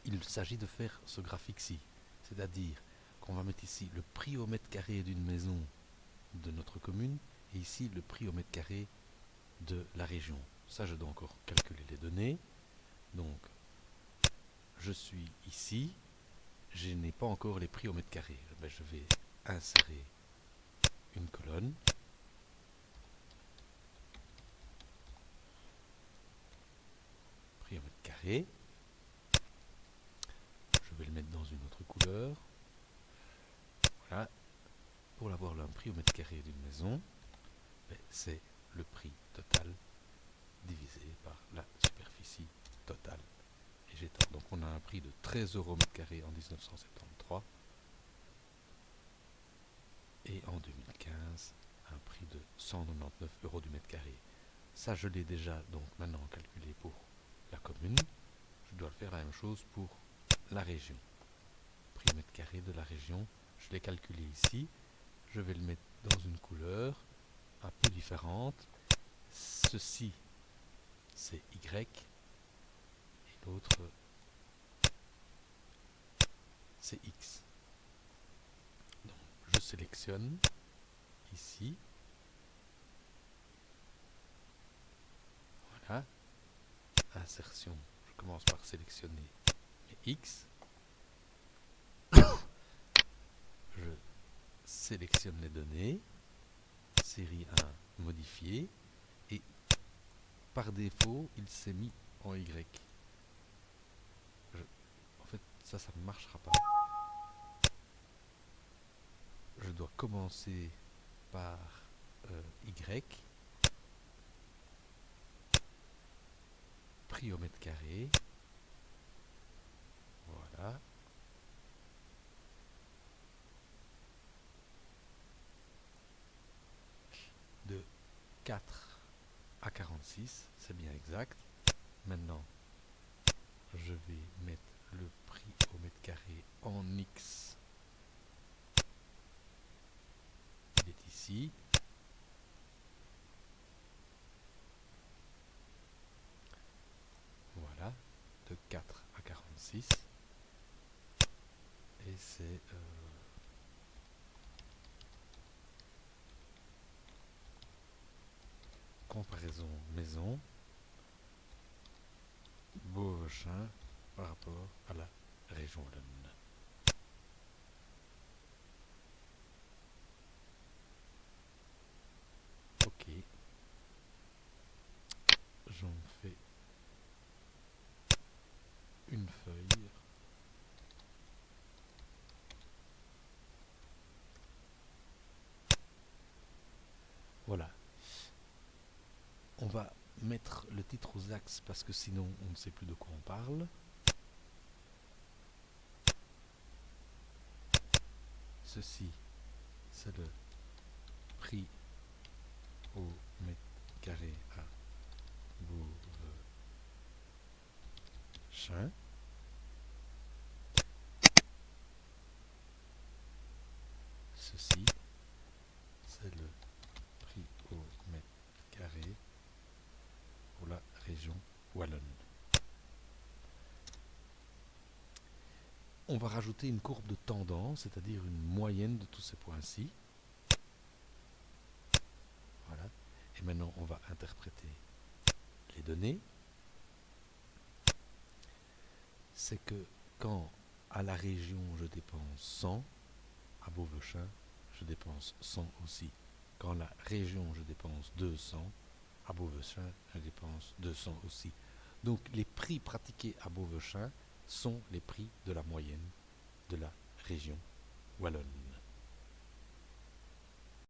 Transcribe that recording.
il s'agit de faire ce graphique-ci. C'est-à-dire qu'on va mettre ici le prix au mètre carré d'une maison de notre commune et ici le prix au mètre carré de la région. Ça, je dois encore calculer les données. Donc, je suis ici. Je n'ai pas encore les prix au mètre carré. Ben, je vais insérer une colonne. Prix au mètre carré. Je vais le mettre dans une autre couleur. Voilà. Pour avoir un prix au mètre carré d'une maison, ben, c'est le prix total divisé par la superficie totale végétale. Donc on a un prix de 13 € au mètre carré en 1973 et en 2015 un prix de 199 € du mètre carré. Ça, je l'ai déjà donc maintenant calculé pour la commune. Je dois faire la même chose pour la région. Prix au mètre carré de la région, je l'ai calculé ici. Je vais le mettre dans une couleur un peu différente. Ceci, c'est Y et l'autre, c'est X. Donc, je sélectionne ici. Voilà. Insertion. Je commence par sélectionner mes X. Je sélectionne les données. Série 1 modifiée. Et par défaut, il s'est mis en Y. En fait, ça ne marchera pas. Je dois commencer par Y. Prix au mètre carré. Voilà. De 4 à 46, c'est bien exact. Maintenant, je vais mettre le prix au mètre carré en X. Il est ici. Voilà, de 4 à 46. Et c'est comparaison maison Beauvechin par rapport à la région Wallonne. Ok, j'en fais une feuille. Voilà. On va mettre le titre aux axes parce que sinon on ne sait plus de quoi on parle. Ceci, c'est le prix au mètre carré à Beauvechin. Ceci, c'est le prix au mètre carré pour la région Wallonne. On va rajouter une courbe de tendance, c'est-à-dire une moyenne de tous ces points-ci. Voilà. Et maintenant, on va interpréter les données. C'est que quand à la région je dépense 100, à Beauvechin, je dépense 100 aussi. Quand la région je dépense 200, à Beauvechin, je dépense 200 aussi. Donc les prix pratiqués à Beauvechin sont les prix de la moyenne de la région Wallonne.